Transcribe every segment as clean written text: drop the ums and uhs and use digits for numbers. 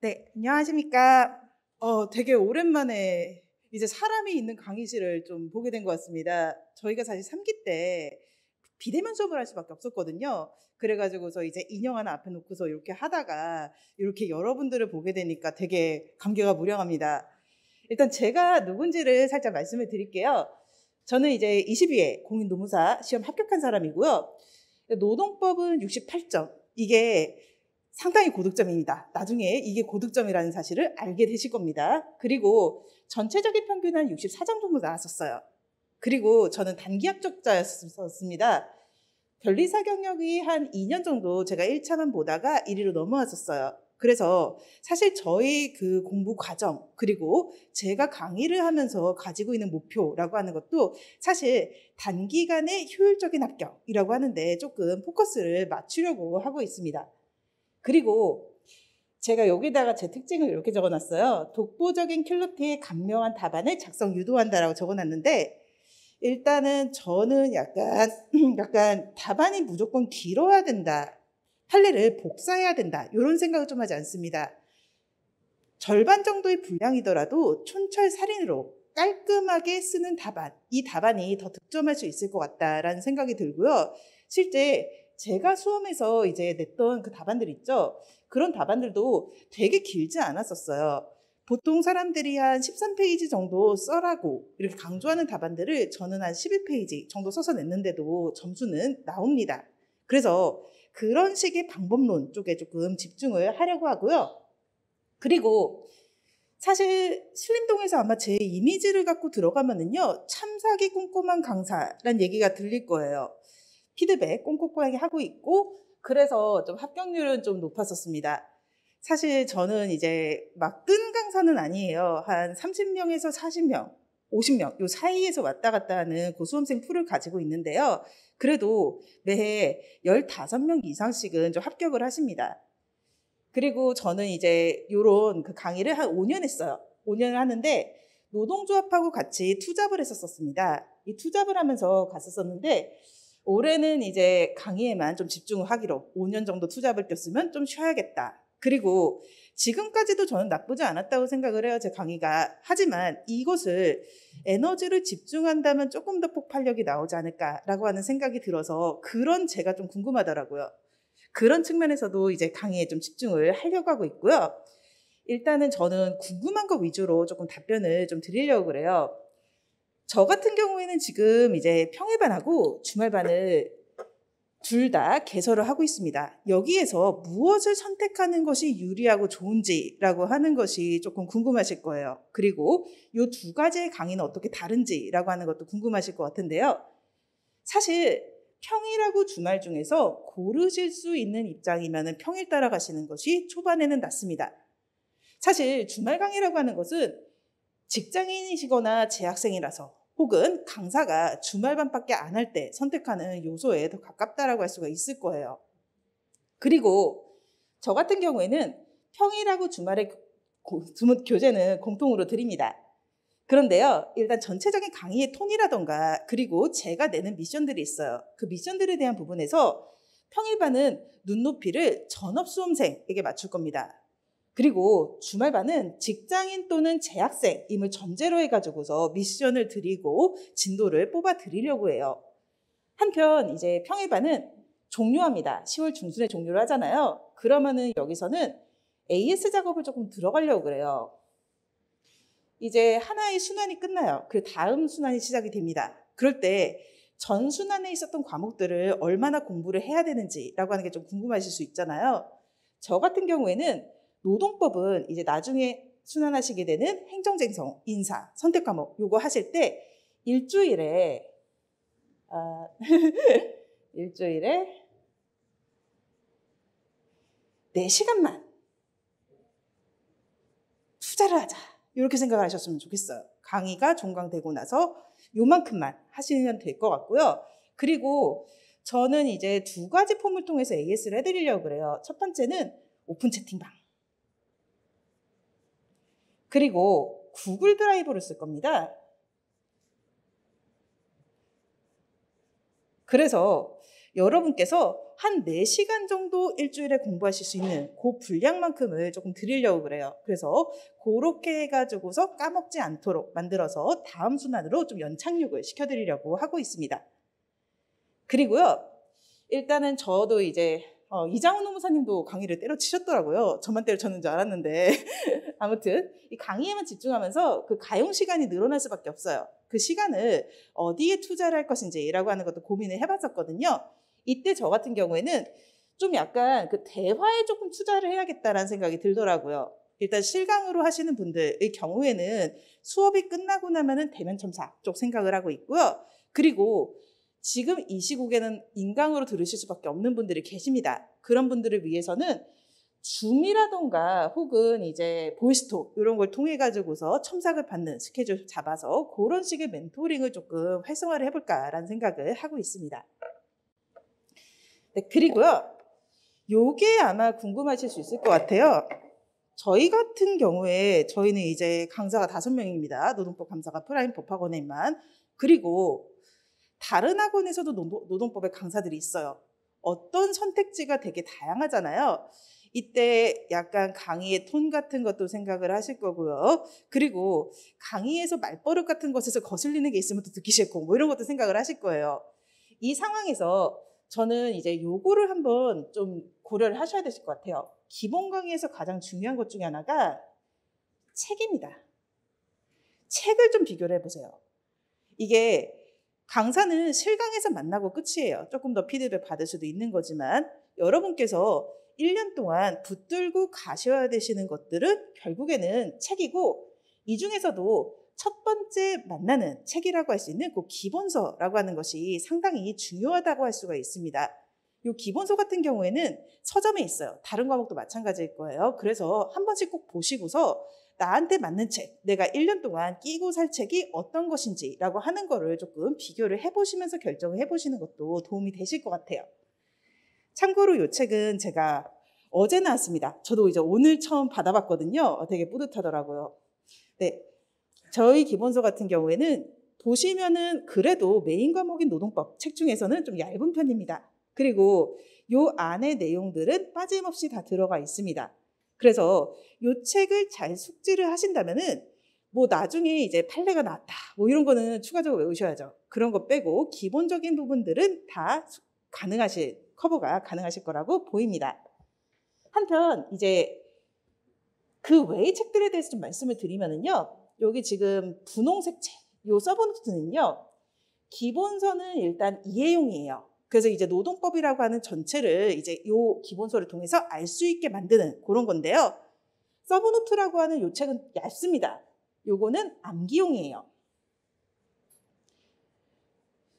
네, 안녕하십니까. 되게 오랜만에 이제 사람이 있는 강의실을 좀 보게 된 것 같습니다. 저희가 사실 3기 때 비대면 수업을 할 수밖에 없었거든요. 그래가지고서 이제 인형 하나 앞에 놓고서 이렇게 하다가 이렇게 여러분들을 보게 되니까 되게 감개가 무량합니다. 일단 제가 누군지를 살짝 말씀을 드릴게요. 저는 이제 22회 공인노무사 시험 합격한 사람이고요. 노동법은 68점. 이게 상당히 고득점입니다. 나중에 이게 고득점이라는 사실을 알게 되실 겁니다. 그리고 전체적인 평균은 한 64점 정도 나왔었어요. 그리고 저는 단기 합격자였습니다. 변리사 경력이 한 2년 정도 제가 1차만 보다가 1위로 넘어왔었어요. 그래서 사실 저희 그 공부 과정, 그리고 제가 강의를 하면서 가지고 있는 목표라고 하는 것도 사실 단기간의 효율적인 합격이라고 하는데 조금 포커스를 맞추려고 하고 있습니다. 그리고 제가 여기다가 제 특징을 이렇게 적어놨어요. 독보적인 퀄리티의 간명한 답안을 작성 유도한다라고 적어놨는데, 일단은 저는 약간 답안이 무조건 길어야 된다, 판례를 복사해야 된다, 이런 생각을 좀 하지 않습니다. 절반 정도의 분량이더라도 촌철살인으로 깔끔하게 쓰는 답안, 이 답안이 더 득점할 수 있을 것 같다라는 생각이 들고요. 실제 제가 수험에서 이제 냈던 그 답안들 있죠. 그런 답안들도 되게 길지 않았었어요. 보통 사람들이 한 13페이지 정도 써라고 이렇게 강조하는 답안들을 저는 한 11페이지 정도 써서 냈는데도 점수는 나옵니다. 그래서 그런 식의 방법론 쪽에 조금 집중을 하려고 하고요. 그리고 사실 신림동에서 아마 제 이미지를 갖고 들어가면은요, 참사기 꼼꼼한 강사라는 얘기가 들릴 거예요. 피드백 꼼꼼하게 하고 있고, 그래서 좀 합격률은 좀 높았었습니다. 사실 저는 이제 막 뜬 강사는 아니에요. 한 30명에서 40명, 50명 요 사이에서 왔다 갔다 하는 고수험생 풀을 가지고 있는데요. 그래도 매해 15명 이상씩은 좀 합격을 하십니다. 그리고 저는 이제 요런 그 강의를 한 5년 했어요. 5년을 하는데 노동조합하고 같이 투잡을 했었습니다. 이 투잡을 하면서 갔었었는데 올해는 이제 강의에만 좀 집중을 하기로 5년 정도 투잡을 꼈으면 좀 쉬어야겠다. 그리고 지금까지도 저는 나쁘지 않았다고 생각을 해요. 제 강의가. 하지만 이것을 에너지를 집중한다면 조금 더 폭발력이 나오지 않을까라고 하는 생각이 들어서 그런 제가 좀 궁금하더라고요. 그런 측면에서도 이제 강의에 좀 집중을 하려고 하고 있고요. 일단은 저는 궁금한 거 위주로 조금 답변을 좀 드리려고 그래요. 저 같은 경우에는 지금 이제 평일반하고 주말반을 둘 다 개설을 하고 있습니다. 여기에서 무엇을 선택하는 것이 유리하고 좋은지라고 하는 것이 조금 궁금하실 거예요. 그리고 이 두 가지의 강의는 어떻게 다른지라고 하는 것도 궁금하실 것 같은데요. 사실 평일하고 주말 중에서 고르실 수 있는 입장이면 평일 따라가시는 것이 초반에는 낫습니다. 사실 주말 강의라고 하는 것은 직장인이시거나 재학생이라서 혹은 강사가 주말반밖에 안 할 때 선택하는 요소에 더 가깝다라고 할 수가 있을 거예요. 그리고 저 같은 경우에는 평일하고 주말의 교재는 공통으로 드립니다. 그런데요, 일단 전체적인 강의의 톤이라던가 그리고 제가 내는 미션들이 있어요. 그 미션들에 대한 부분에서 평일반은 눈높이를 전업수험생에게 맞출 겁니다. 그리고 주말반은 직장인 또는 재학생임을 전제로 해가지고서 미션을 드리고 진도를 뽑아 드리려고 해요. 한편 이제 평일반은 종료합니다. 10월 중순에 종료를 하잖아요. 그러면은 여기서는 AS 작업을 조금 들어가려고 그래요. 이제 하나의 순환이 끝나요. 그 다음 순환이 시작이 됩니다. 그럴 때 전 순환에 있었던 과목들을 얼마나 공부를 해야 되는지라고 하는 게 좀 궁금하실 수 있잖아요. 저 같은 경우에는 노동법은 이제 나중에 순환하시게 되는 행정쟁성, 인사, 선택 과목 요거 하실 때 일주일에 일주일에 4시간만 투자를 하자. 이렇게 생각하셨으면 좋겠어요. 강의가 종강되고 나서 요만큼만 하시면 될 것 같고요. 그리고 저는 이제 2가지 폼을 통해서 AS를 해드리려고 그래요. 첫 번째는 오픈 채팅방. 그리고 구글 드라이브를 쓸 겁니다. 그래서 여러분께서 한 4시간 정도 일주일에 공부하실 수 있는 그 분량만큼을 조금 드리려고 그래요. 그래서 그렇게 해가지고서 까먹지 않도록 만들어서 다음 순환으로 좀 연착륙을 시켜드리려고 하고 있습니다. 그리고요, 일단은 저도 이제 이장훈 노무사님도 강의를 때려치셨더라고요. 저만 때려쳤는 줄 알았는데 아무튼 이 강의에만 집중하면서 그 가용 시간이 늘어날 수밖에 없어요. 그 시간을 어디에 투자를 할 것인지라고 하는 것도 고민을 해봤었거든요. 이때 저 같은 경우에는 좀 약간 그 대화에 조금 투자를 해야겠다라는 생각이 들더라고요. 일단 실강으로 하시는 분들의 경우에는 수업이 끝나고 나면은 대면 첨사 쪽 생각을 하고 있고요. 그리고 지금 이 시국에는 인강으로 들으실 수밖에 없는 분들이 계십니다. 그런 분들을 위해서는 줌이라던가 혹은 이제 보이스톡 이런 걸 통해 가지고서 첨삭을 받는 스케줄 잡아서 그런 식의 멘토링을 조금 활성화를 해볼까라는 생각을 하고 있습니다. 네, 그리고요, 요게 아마 궁금하실 수 있을 것 같아요. 저희 같은 경우에 저희는 이제 강사가 5명입니다. 노동법 강사가 프라임 법학원에만. 그리고 다른 학원에서도 노동법의 강사들이 있어요. 어떤 선택지가 되게 다양하잖아요. 이때 약간 강의의 톤 같은 것도 생각을 하실 거고요. 그리고 강의에서 말버릇 같은 것에서 거슬리는 게 있으면 또 듣기 싫고 뭐 이런 것도 생각을 하실 거예요. 이 상황에서 저는 이제 요거를 한번 좀 고려를 하셔야 되실 것 같아요. 기본 강의에서 가장 중요한 것 중에 하나가 책입니다. 책을 좀 비교를 해보세요. 이게 강사는 실강에서 만나고 끝이에요. 조금 더 피드백 받을 수도 있는 거지만 여러분께서 1년 동안 붙들고 가셔야 되시는 것들은 결국에는 책이고, 이 중에서도 첫 번째 만나는 책이라고 할 수 있는 그 기본서라고 하는 것이 상당히 중요하다고 할 수가 있습니다. 이 기본서 같은 경우에는 서점에 있어요. 다른 과목도 마찬가지일 거예요. 그래서 한 번씩 꼭 보시고서 나한테 맞는 책, 내가 1년 동안 끼고 살 책이 어떤 것인지라고 하는 거를 조금 비교를 해보시면서 결정을 해보시는 것도 도움이 되실 것 같아요. 참고로 이 책은 제가 어제 나왔습니다. 저도 이제 오늘 처음 받아봤거든요. 되게 뿌듯하더라고요. 네, 저희 기본서 같은 경우에는 보시면은 그래도 메인 과목인 노동법 책 중에서는 좀 얇은 편입니다. 그리고 요 안에 내용들은 빠짐없이 다 들어가 있습니다. 그래서 요 책을 잘 숙지를 하신다면은 뭐 나중에 이제 판례가 나왔다 뭐 이런 거는 추가적으로 외우셔야죠. 그런 거 빼고 기본적인 부분들은 다 커버가 가능하실 거라고 보입니다. 한편 이제 그 외의 책들에 대해서 좀 말씀을 드리면은요, 여기 지금 분홍색 책, 요 서브노트는요, 기본서는 일단 이해용이에요. 그래서 이제 노동법이라고 하는 전체를 이제 요 기본서를 통해서 알 수 있게 만드는 그런 건데요. 서브노트라고 하는 요 책은 얇습니다. 요거는 암기용이에요.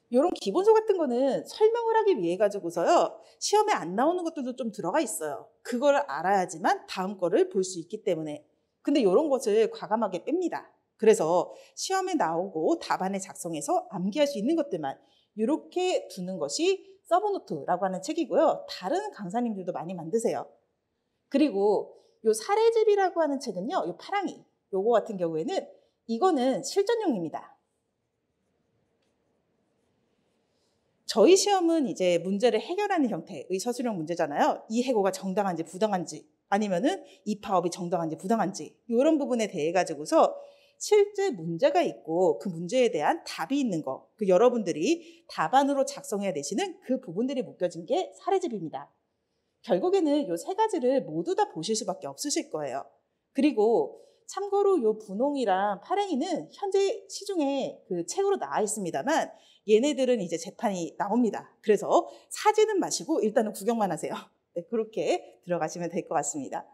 이런 기본서 같은 거는 설명을 하기 위해 가지고서요, 시험에 안 나오는 것들도 좀 들어가 있어요. 그걸 알아야지만 다음 거를 볼 수 있기 때문에. 근데 이런 것을 과감하게 뺍니다. 그래서 시험에 나오고 답안을 작성해서 암기할 수 있는 것들만 이렇게 두는 것이 서브노트라고 하는 책이고요. 다른 강사님들도 많이 만드세요. 그리고 요 사례집이라고 하는 책은요, 요 파랑이, 요거 같은 경우에는 이거는 실전용입니다. 저희 시험은 이제 문제를 해결하는 형태의 서술형 문제잖아요. 이 해고가 정당한지 부당한지, 아니면은 이 파업이 정당한지 부당한지, 이런 부분에 대해 가지고서 실제 문제가 있고 그 문제에 대한 답이 있는 거, 그 여러분들이 답안으로 작성해야 되시는 그 부분들이 묶여진 게 사례집입니다. 결국에는 이 3가지를 모두 다 보실 수밖에 없으실 거예요. 그리고 참고로 이 분홍이랑 파랭이는 현재 시중에 그 책으로 나와 있습니다만 얘네들은 이제 재판이 나옵니다. 그래서 사지는 마시고 일단은 구경만 하세요. 네, 그렇게 들어가시면 될 것 같습니다.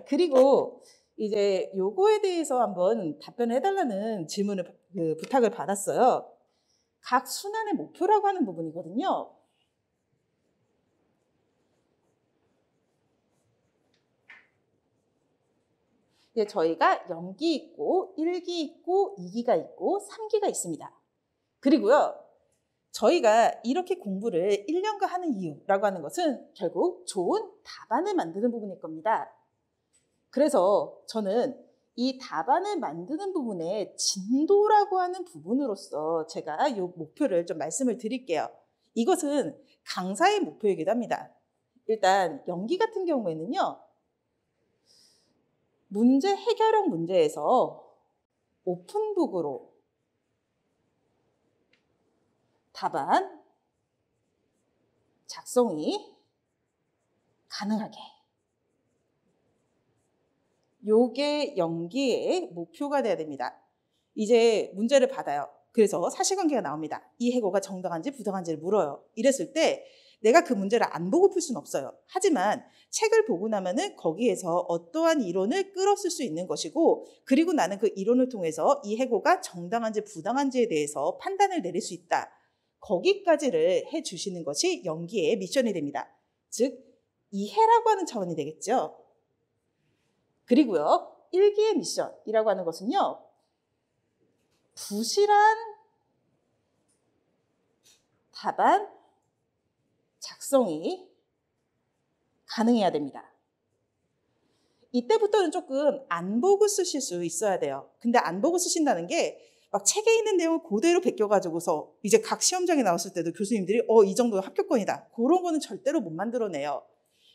그리고 이제 요거에 대해서 한번 답변을 해달라는 질문을 부탁을 받았어요. 각 순환의 목표라고 하는 부분이거든요. 저희가 0기 있고 1기 있고 2기가 있고 3기가 있습니다. 그리고요, 저희가 이렇게 공부를 1년간 하는 이유라고 하는 것은 결국 좋은 답안을 만드는 부분일 겁니다. 그래서 저는 이 답안을 만드는 부분의 진도라고 하는 부분으로서 제가 이 목표를 좀 말씀을 드릴게요. 이것은 강사의 목표이기도 합니다. 일단 연기 같은 경우에는요. 문제 해결형 문제에서 오픈북으로 답안 작성이 가능하게. 요게 연기의 목표가 돼야 됩니다. 이제 문제를 받아요. 그래서 사실관계가 나옵니다. 이 해고가 정당한지 부당한지를 물어요. 이랬을 때 내가 그 문제를 안 보고 풀 수는 없어요. 하지만 책을 보고 나면은 거기에서 어떠한 이론을 끌어쓸 수 있는 것이고, 그리고 나는 그 이론을 통해서 이 해고가 정당한지 부당한지에 대해서 판단을 내릴 수 있다. 거기까지를 해주시는 것이 연기의 미션이 됩니다. 즉 이해라고 하는 차원이 되겠죠. 그리고요, 일기의 미션이라고 하는 것은요, 부실한 답안 작성이 가능해야 됩니다. 이때부터는 조금 안 보고 쓰실 수 있어야 돼요. 근데 안 보고 쓰신다는 게 막 책에 있는 내용을 그대로 베껴가지고서 이제 각 시험장에 나왔을 때도 교수님들이 이 정도는 합격권이다. 그런 거는 절대로 못 만들어내요.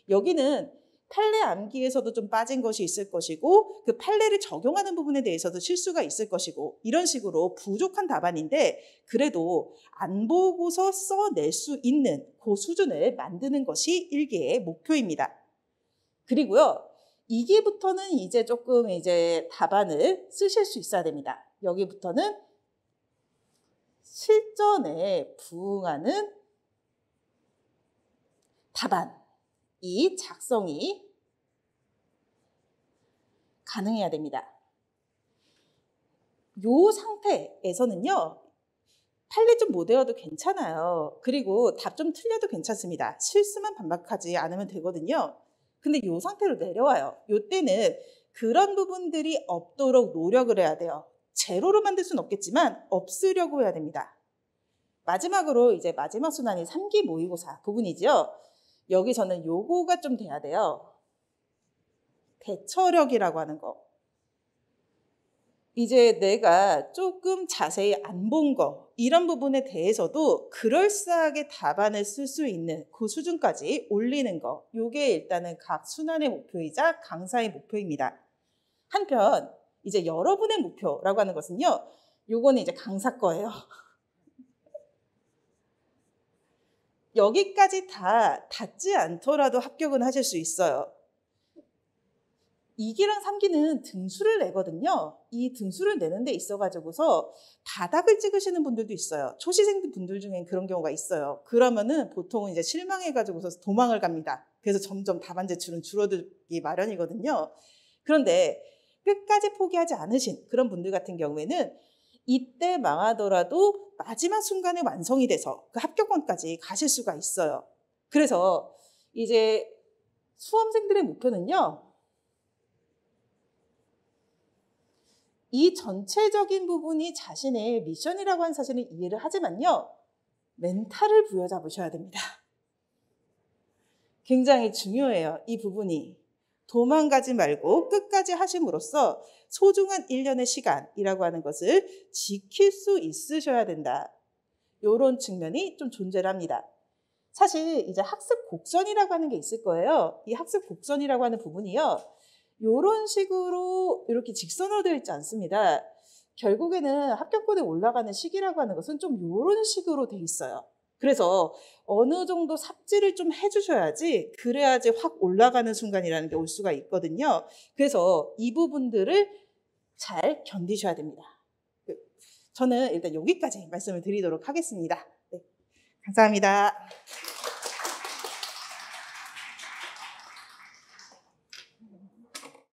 여기는 판례 암기에서도 좀 빠진 것이 있을 것이고, 그 판례를 적용하는 부분에 대해서도 실수가 있을 것이고, 이런 식으로 부족한 답안인데 그래도 안 보고서 써낼 수 있는 그 수준을 만드는 것이 일기의 목표입니다. 그리고요, 2기부터는 이제 조금 답안을 쓰실 수 있어야 됩니다. 여기부터는 실전에 부응하는 답안, 이 작성이 가능해야 됩니다. 이 상태에서는요, 판례 좀 못 외워도 괜찮아요. 그리고 답 좀 틀려도 괜찮습니다. 실수만 반박하지 않으면 되거든요. 근데 이 상태로 내려와요. 이때는 그런 부분들이 없도록 노력을 해야 돼요. 제로로 만들 수는 없겠지만 없으려고 해야 됩니다. 마지막으로 마지막 순환이 3기 모의고사 부분이죠. 여기서는 요거가 좀 돼야 돼요. 대처력이라고 하는 거. 내가 조금 자세히 안 본 거, 이런 부분에 대해서도 그럴싸하게 답안을 쓸 수 있는 그 수준까지 올리는 거. 요게 일단은 각 순환의 목표이자 강사의 목표입니다. 한편 여러분의 목표라고 하는 것은요, 요거는 강사 거예요. 여기까지 다 닿지 않더라도 합격은 하실 수 있어요. 2기랑 3기는 등수를 내거든요. 이 등수를 내는 데 있어가지고서 바닥을 찍으시는 분들도 있어요. 초시생 분들 중엔 그런 경우가 있어요. 그러면은 보통은 실망해가지고서 도망을 갑니다. 그래서 점점 답안 제출은 줄어들기 마련이거든요. 그런데 끝까지 포기하지 않으신 그런 분들 같은 경우에는 이때 망하더라도 마지막 순간에 완성이 돼서 그 합격권까지 가실 수가 있어요. 그래서 수험생들의 목표는요, 이 전체적인 부분이 자신의 미션이라고 하는 사실은 이해를 하지만요, 멘탈을 부여잡으셔야 됩니다. 굉장히 중요해요, 이 부분이. 도망가지 말고 끝까지 하심으로써 소중한 1년의 시간이라고 하는 것을 지킬 수 있으셔야 된다. 이런 측면이 좀 존재를 합니다. 사실 학습 곡선이라고 하는 게 있을 거예요. 이 학습 곡선이라고 하는 부분이요, 이런 식으로 이렇게 직선으로 되어 있지 않습니다. 결국에는 합격권에 올라가는 시기라고 하는 것은 좀 이런 식으로 되어 있어요. 그래서 어느 정도 삽질을 좀 해주셔야지, 그래야지 확 올라가는 순간이라는 게 올 수가 있거든요. 그래서 이 부분들을 잘 견디셔야 됩니다. 저는 일단 여기까지 말씀을 드리도록 하겠습니다. 네, 감사합니다.